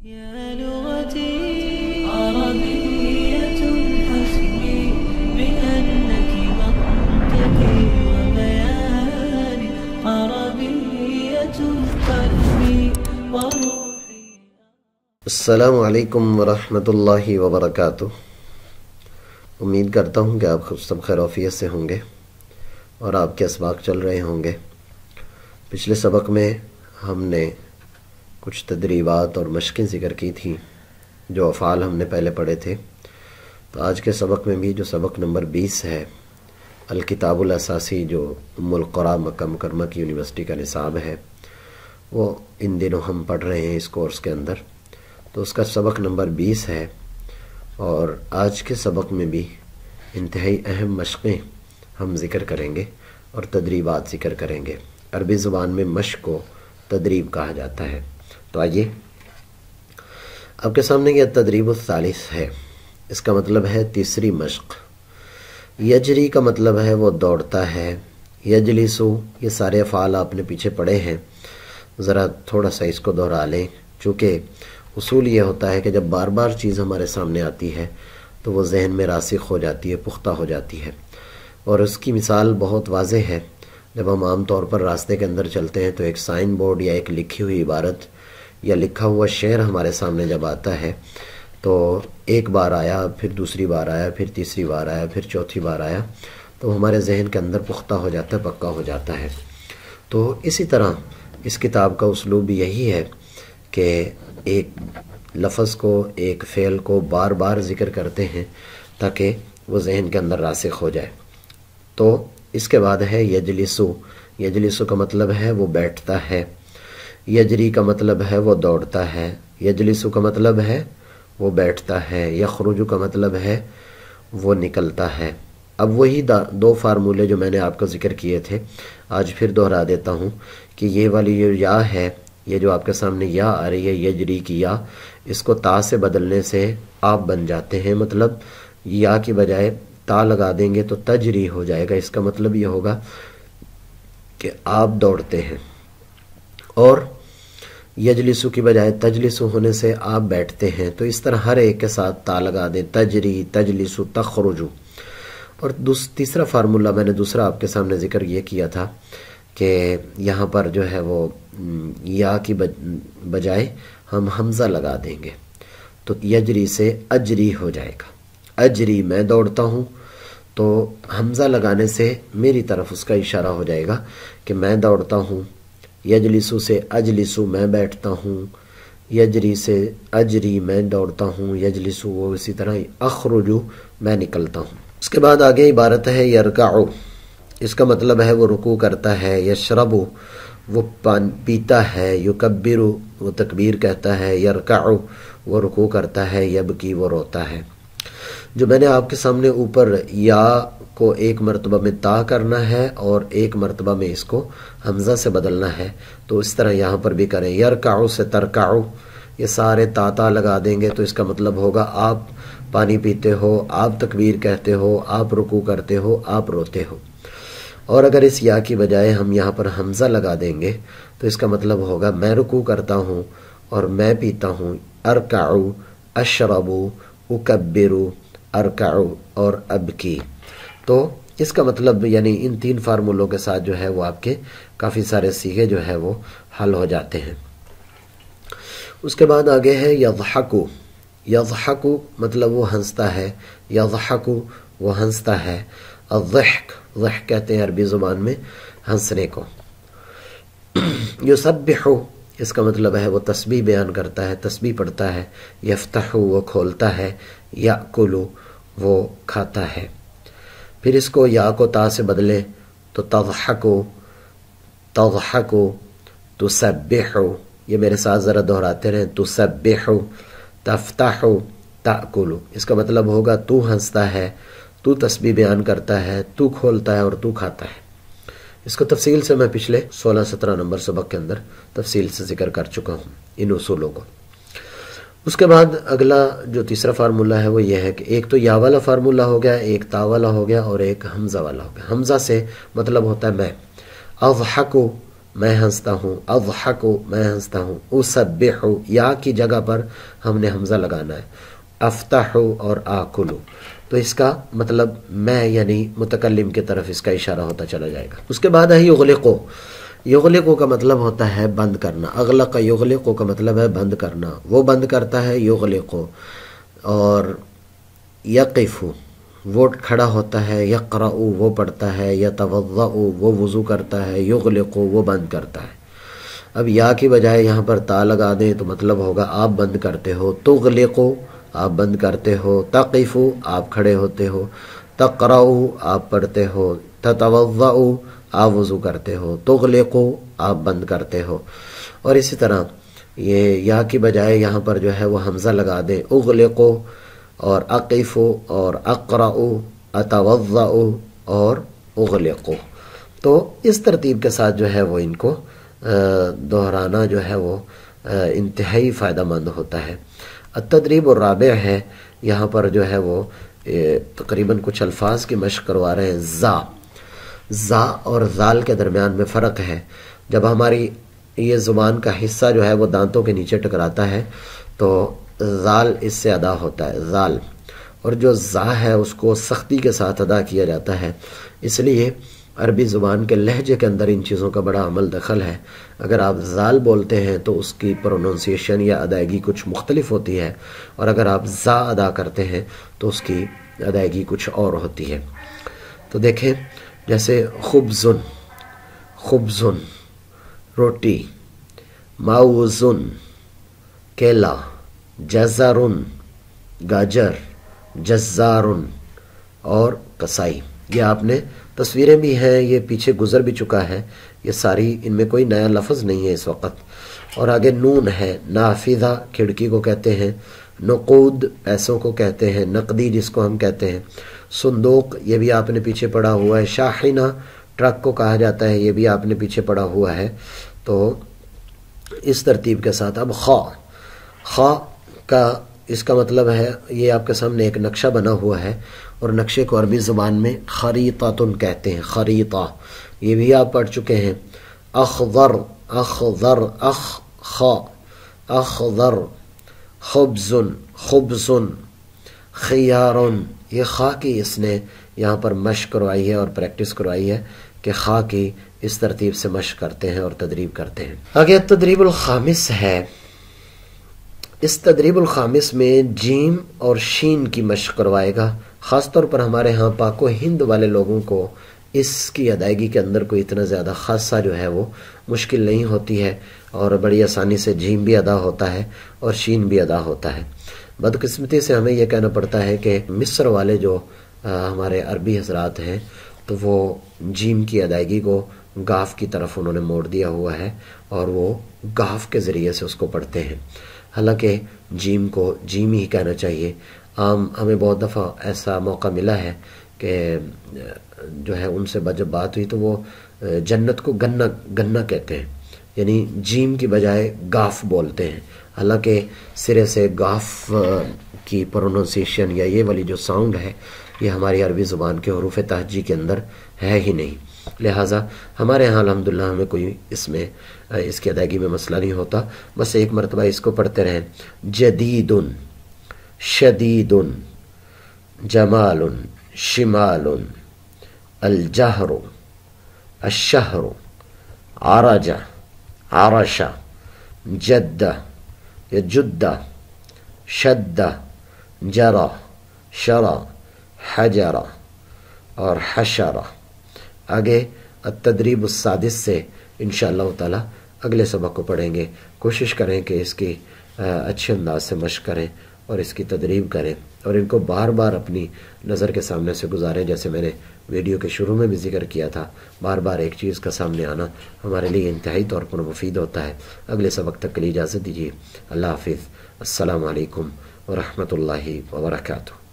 يا لغتي عربية حسبي بأنك منطقي وبياني عربية قلبي وروحي. السلام علیکم ورحمۃ اللہ وبرکاتہ. امید کرتا ہوں کہ آپ سب خیر وعافیت سے ہوں گے اور آپ کے اسباق چل رہے ہوں گے. پچھلے سبق میں ہم نے کچھ تدریبات اور مشقیں ذکر کی تھیں جو افعال ہم نے پہلے پڑھے تھے. تو آج کے سبق میں بھی جو سبق نمبر 20 ہے، الکتاب الاساسی، جو ام القرا مکہ مکرمہ کی یونیورسٹی کا نصاب ہے، وہ ان دنوں ہم پڑھ رہے ہیں اس کورس کے اندر. تو اس کا سبق نمبر 20 ہے اور آج کے سبق میں بھی انتہائی اہم مشقیں ہم ذکر کریں گے اور تدریبات ذکر کریں گے. عربی زبان میں مشق کو تدریب کہا جاتا ہے. تو آئیے، آپ کے سامنے یہ تدریب الثالث ہے. اس کا مطلب ہے تیسری مشق. یجری کا مطلب ہے وہ دوڑتا ہے. یجلسو، یہ سارے افعال آپ نے پیچھے پڑھے ہیں، ذرا تھوڑا سا اس کو دہرا لیں. چونکہ اصول یہ ہوتا ہے کہ جب بار بار چیز ہمارے سامنے آتی ہے تو وہ ذہن میں راسخ ہو جاتی ہے، پختہ ہو جاتی ہے. اور اس کی مثال بہت واضح ہے. جب ہم عام طور پر راستے کے اندر چلتے ہیں تو ایک سائن بورڈ یا ایک لکھی ہوئی عبارت یا لکھا ہوا شعر ہمارے سامنے جب آتا ہے تو ایک بار آیا، پھر دوسری بار آیا، پھر تیسری بار آیا، پھر چوتھی بار آیا، تو ہمارے ذہن کے اندر پختہ ہو جاتا ہے، پکا ہو جاتا ہے. تو اسی طرح اس کتاب کا اسلوب بھی یہی ہے کہ ایک لفظ کو، ایک فعل کو بار بار ذکر کرتے ہیں تاکہ وہ ذہن کے اندر راسخ ہو جائے. تو اس کے بعد ہے یجلسو. یجلسو کا مطلب ہے وہ بیٹھتا ہے. یجری کا مطلب ہے وہ دوڑتا ہے. یجلسو کا مطلب ہے وہ بیٹھتا ہے. یخرجو کا مطلب ہے وہ نکلتا ہے. اب وہی دو فارمولے جو میں نے آپ کو ذکر کیے تھے آج پھر دہرا دیتا ہوں کہ یہ والی جو یا ہے، یہ جو آپ کے سامنے یا آ رہی ہے، یجری کی یا، اس کو تا سے بدلنے سے آپ بن جاتے ہیں. مطلب یا کی بجائے تا لگا دیں گے تو تجری ہو جائے گا. اس کا مطلب یہ ہوگا کہ آپ دوڑتے ہیں. اور یجلسو کی بجائے تجلسو ہونے سے آپ بیٹھتے ہیں. تو اس طرح ہر ایک کے ساتھ تا لگا دیں، تجری، تجلسو، تخرجو. اور تیسرا فارمولہ میں نے دوسرا آپ کے سامنے ذکر یہ کیا تھا کہ یہاں پر جو ہے وہ یا کی بجائے ہم حمزہ لگا دیں گے تو یجری سے اجری ہو جائے گا. اجری، میں دوڑتا ہوں، تو حمزہ لگانے سے میری طرف اس کا اشارہ ہو جائے گا کہ میں دوڑتا ہوں. یجلسو سے اجلسو، میں بیٹھتا ہوں. یجری سے اجری، میں دوڑتا ہوں. یجلسو، وہ اسی طرح. اخرجو، میں نکلتا ہوں. اس کے بعد آگے عبارت ہے یرکعو. اس کا مطلب ہے وہ رکوع کرتا ہے. یشربو، وہ پیتا ہے. یکبرو، وہ تکبیر کہتا ہے. یرکعو، وہ رکوع کرتا ہے. یبکی، وہ روتا ہے. جو میں نے آپ کے سامنے اوپر یا کو ایک مرتبہ میں تا کرنا ہے اور ایک مرتبہ میں اس کو حمزہ سے بدلنا ہے، تو اس طرح یہاں پر بھی کریں. یرکعو سے ترکعو، یہ سارے تا لگا دیں گے تو اس کا مطلب ہوگا آپ پانی پیتے ہو، آپ تکبیر کہتے ہو، آپ رکوع کرتے ہو، آپ روتے ہو. اور اگر اس یا کی بجائے ہم یہاں پر حمزہ لگا دیں گے تو اس کا مطلب ہوگا میں رکوع کرتا ہوں اور میں پیتا ہوں. ارکعو، اشربو، اکبرو، ارکعو اور ابکی. تو اس کا مطلب یعنی ان تین فارمولوں کے ساتھ جو ہے وہ آپ کے کافی سارے صیغے جو ہے وہ حل ہو جاتے ہیں. اس کے بعد آگے ہے یضحکو. یضحکو مطلب وہ ہنستا ہے. یضحکو، وہ ہنستا ہے. الضحک، ضحک کہتے ہیں عربی زبان میں ہنسنے کو. یسبحو، اس کا مطلب ہے وہ تسبیح بیان کرتا ہے، تسبیح پڑھتا ہے. یفتحو، وہ کھولتا ہے. یاکلو، وہ کھاتا ہے. پھر اس کو یا کو تا سے بدلے تو تضحکو، تضحکو، تسبحو. یہ میرے ساتھ ذرا دہراتے رہیں. تسبحو، تفتحو، تاکلو. اس کا مطلب ہوگا تو ہنستا ہے، تو تسبیح بیان کرتا ہے، تو کھولتا ہے اور تو کھاتا ہے. اس کو تفصیل سے میں پچھلے 16-17 نمبر سبق کے اندر تفصیل سے ذکر کر چکا ہوں ان اصولوں کو. اس کے بعد اگلا جو تیسرا فارمولہ ہے وہ یہ ہے کہ ایک تو یا والا فارمولہ ہو گیا، ایک تا والا ہو گیا اور ایک حمزہ والا ہو گیا. حمزہ سے مطلب ہوتا ہے میں. اضحکو، میں ہنستا ہوں، اضحک میں ہنستا ہوں، اسبح یا کی جگہ پر ہم نے حمزہ لگانا ہے، افتح اور آکل، تو اس کا مطلب میں یعنی متکلم کی طرف اس کا اشارہ ہوتا چلا جائے گا۔ اس کے بعد ہے یغلق، یغلق کا مطلب ہوتا ہے بند کرنا، اغلق یغلق کا مطلب ہے بند کرنا، وہ بند کرتا ہے یغلق، اور یقف وہ کھڑا ہوتا ہے، یقرأ وہ پڑھتا ہے، یتوضأ وہ وضو کرتا ہے، یغلق وہ بند کرتا ہے۔ اب یا کی بجائے یہاں پر تا لگا دیں تو مطلب ہوگا آپ بند کرتے ہو، تغلق آپ بند کرتے ہو، تقف آپ کھڑے ہوتے ہو، تقرأ آپ پڑھتے ہو، تتوضأ آپ وضو کرتے ہو، تغلق آپ بند کرتے ہو۔ اور اسی طرح یہ یا کی بجائے یہاں پر جو ہے وہ حمزہ لگا دیں، اغلق اور اقف اور اقرأ، اتوضأ اور اغلق، تو اس ترتیب کے ساتھ جو ہے وہ ان کو دہرانا جو ہے وہ انتہائی فائدہ مند ہوتا ہے۔ التدریب الرابع ہے، یہاں پر جو ہے وہ تقریباً کچھ الفاظ کی مشق کروا رہے ہیں۔ زا اور زال کے درمیان میں فرق ہے۔ جب ہماری یہ زبان کا حصہ جو ہے وہ دانتوں کے نیچے ٹکراتا ہے تو زال اس سے ادا ہوتا ہے، زال، اور جو زا ہے اس کو سختی کے ساتھ ادا کیا جاتا ہے، اس لیے عربی زبان کے لہجے کے اندر ان چیزوں کا بڑا عمل دخل ہے۔ اگر آپ زال بولتے ہیں تو اس کی پروننسیشن یا ادائیگی کچھ مختلف ہوتی ہے، اور اگر آپ زا ادا کرتے ہیں تو اس کی ادائیگی کچھ اور ہوتی ہے۔ تو دیکھیں جیسے خبزن، خبزن روٹی، معوزن کیلا، جزرن گاجر، جزارن اور قصائی، یہ آپ نے تصویریں بھی ہیں، یہ پیچھے گزر بھی چکا ہے، یہ ساری ان میں کوئی نیا لفظ نہیں ہے اس وقت۔ اور آگے نون ہے، نافذہ کھڑکی کو کہتے ہیں، نقود پیسوں کو کہتے ہیں، نقدی جس کو ہم کہتے ہیں، صندوق یہ بھی آپ نے پیچھے پڑھا ہوا ہے، شاحنہ ٹرک کو کہا جاتا ہے، یہ بھی آپ نے پیچھے پڑھا ہوا ہے۔ تو اس ترتیب کے ساتھ اب خا کا اس کا مطلب ہے، یہ آپ کے سامنے ایک نقشہ بنا ہوا ہے، اور نقشے کو عربی زبان میں خریطۃن کہتے ہیں، خریطہ، یہ بھی آپ پڑھ چکے ہیں۔ اخضر، اخضر، خا، اخضر، خبزن، خبزن، خیارن، یہ خا کی اس نے یہاں پر مشق کروائی ہے اور پریکٹس کروائی ہے کہ خا کی اس ترتیب سے مشق کرتے ہیں اور تدریب کرتے ہیں۔ آگے تدریب الخامس ہے، اس تدریب الخامس میں جیم اور شین کی مشق کروائے گا۔ خاص طور پر ہمارے ہاں پاک و ہند والے لوگوں کو اس کی ادائیگی کے اندر کوئی اتنا زیادہ خاصہ جو ہے وہ مشکل نہیں ہوتی ہے، اور بڑی آسانی سے جیم بھی ادا ہوتا ہے اور شین بھی ادا ہوتا ہے۔ بدقسمتی سے ہمیں یہ کہنا پڑتا ہے کہ مصر والے جو ہمارے عربی حضرات ہیں تو وہ جیم کی ادائیگی کو گاف کی طرف انہوں نے موڑ دیا ہوا ہے، اور وہ گاف کے ذریعے سے اس کو پڑھتے ہیں، حالانکہ جیم کو جیم ہی کہنا چاہیے۔ ہمیں بہت دفعہ ایسا موقع ملا ہے کہ جو ہے ان سے جب بات ہوئی تو وہ جنت کو گنا کہتے ہیں، یعنی جیم کی بجائے گاف بولتے ہیں، حالانکہ سرے سے گاف کی پروننسیشن یا یہ والی جو ساؤنڈ ہے یہ ہماری عربی زبان کے حروف تہجی کے اندر ہے ہی نہیں، لہٰذا ہمارے ہاں الحمدللہ ہمیں کوئی اس کی ادائیگی میں مسئلہ نہیں ہوتا۔ بس ایک مرتبہ اس کو پڑھتے رہیں، جدید، شدید، جمال، شمال، الجہر، الشہر، عرج، عرش، جد یا جدہ، شد، جرا، شرا، حجر اور حشر۔ آگے التدریب السادس سے انشاءاللہ تعالی اگلے سبق کو پڑھیں گے۔ کوشش کریں کہ اس کی اچھے انداز سے مشق کریں اور اس کی تدریب کریں، اور ان کو بار بار اپنی نظر کے سامنے سے گزاریں، جیسے میں نے ویڈیو کے شروع میں بھی ذکر کیا تھا، بار بار ایک چیز کا سامنے آنا ہمارے لیے انتہائی طور پر مفید ہوتا ہے۔ اگلے سبق تک کے لیے اجازت دیجیے، اللہ حافظ، السلام علیکم ورحمۃ اللہ وبرکاتہ۔